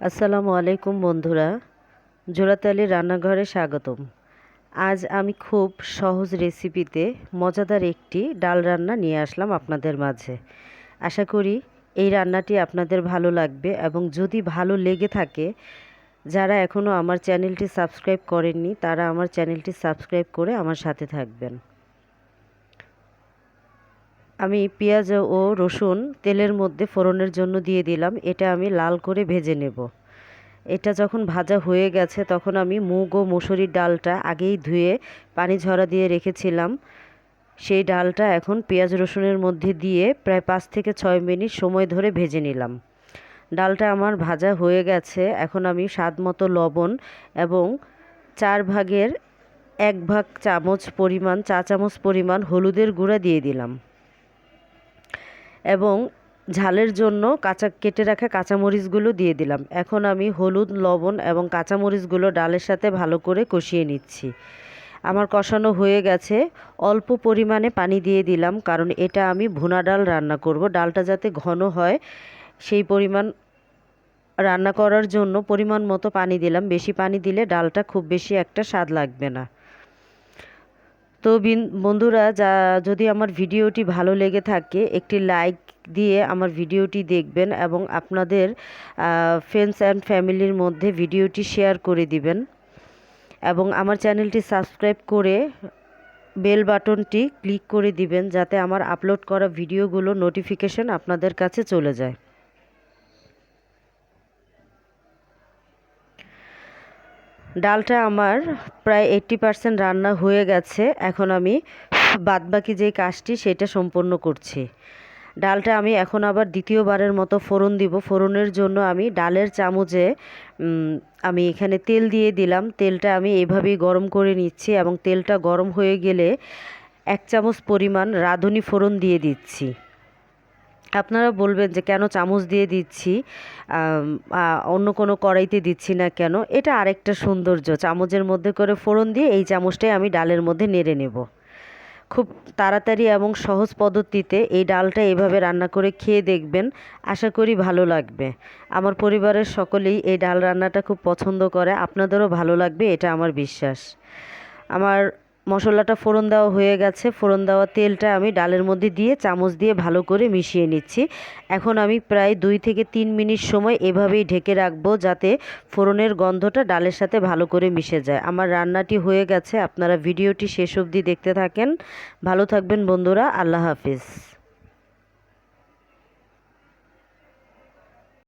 আসসালামু আলাইকুম বন্ধুরা, জোড়াতালি রান্নাঘরে স্বাগতম। আজ আমি খুব সহজ রেসিপিতে মজাদার একটি ডাল রান্না নিয়ে আসলাম আপনাদের মাঝে। আশা করি এই রান্নাটি আপনাদের ভালো লাগবে এবং যদি ভালো লেগে থাকে, যারা এখনও আমার চ্যানেলটি সাবস্ক্রাইব করেননি তারা আমার চ্যানেলটি সাবস্ক্রাইব করে আমার সাথে থাকবেন। আমি পেঁয়াজ ও রসুন তেলের মধ্যে ফোড়নের জন্য দিয়ে দিলাম। এটা আমি লাল করে ভেজে নেব। এটা যখন ভাজা হয়ে গেছে তখন আমি মুগ ও মসুরির ডালটা আগেই ধুয়ে পানি ঝরা দিয়ে রেখেছিলাম। সেই ডালটা এখন পেঁয়াজ রসুনের মধ্যে দিয়ে প্রায় 5 থেকে 6 মিনিট সময় ধরে ভেজে নিলাম। ডালটা আমার ভাজা হয়ে গেছে। এখন আমি স্বাদ মতো লবণ এবং 1/4 চামচ পরিমাণ চা চামচ পরিমাণ হলুদের গুঁড়া দিয়ে দিলাম এবং ঝালের জন্য কেটে রাখা কাঁচামরিচগুলো দিয়ে দিলাম। এখন আমি হলুদ, লবণ এবং কাঁচামরিচগুলো ডালের সাথে ভালো করে কষিয়ে নিচ্ছি। আমার কষানো হয়ে গেছে। অল্প পরিমাণে পানি দিয়ে দিলাম, কারণ এটা আমি ভুনা ডাল রান্না করব। ডালটা যাতে ঘন হয় সেই পরিমাণ রান্না করার জন্য পরিমাণ মতো পানি দিলাম। বেশি পানি দিলে ডালটা খুব বেশি একটা স্বাদ লাগবে না। তো বন্ধুরা, যদি আমার ভিডিওটি ভালো লেগে থাকে একটি লাইক দিয়ে আমার ভিডিওটি দেখবেন এবং আপনাদের ফ্রেন্ডস অ্যান্ড ফ্যামিলির মধ্যে ভিডিওটি শেয়ার করে দিবেন এবং আমার চ্যানেলটি সাবস্ক্রাইব করে বেল বাটনটি ক্লিক করে দিবেন, যাতে আমার আপলোড করা ভিডিওগুলো নোটিফিকেশন আপনাদের কাছে চলে যায়। ডালটা আমার প্রায় 80% রান্না হয়ে গেছে। এখন আমি বাদবাকি যে কাজটি সেটা সম্পন্ন করছি। ডালটা আমি এখন আবার দ্বিতীয়বারের মতো ফোড়ন দিব। ফোড়নের জন্য আমি ডালের চামচে আমি এখানে তেল দিয়ে দিলাম। তেলটা আমি এভাবেই গরম করে নিচ্ছি এবং তেলটা গরম হয়ে গেলে 1 চামচ পরিমাণ রাঁধুনি ফোড়ন দিয়ে দিচ্ছি। আপনারা বলবেন যে কেন চামচ দিয়ে দিচ্ছি, অন্য কোনো কড়াইতে দিচ্ছি না কেন? এটা আরেকটা সৌন্দর্য। চামচের মধ্যে করে ফোড়ন দিয়ে এই চামচটাই আমি ডালের মধ্যে নেড়ে নেব। খুব তাড়াতাড়ি এবং সহজ পদ্ধতিতে এই ডালটা এভাবে রান্না করে খেয়ে দেখবেন, আশা করি ভালো লাগবে। আমার পরিবারের সকলেই এই ডাল রান্নাটা খুব পছন্দ করে, আপনাদেরও ভালো লাগবে এটা আমার বিশ্বাস। আমার মশলাটা ফোড়ন দেওয়া হয়ে গেছে। ফোড়ন দেওয়া তেলটা আমি ডালের মধ্যে দিয়ে চামচ দিয়ে ভালো করে মিশিয়ে নিচ্ছি। এখন আমি প্রায় 2 থেকে 3 মিনিট সময় এভাবেই ঢেকে রাখবো, যাতে ফোড়নের গন্ধটা ডালের সাথে ভালো করে মিশে যায়। আমার রান্নাটি হয়ে গেছে। আপনারা ভিডিওটি শেষ অবধি দেখতে থাকেন। ভালো থাকবেন বন্ধুরা। আল্লাহ হাফিজ।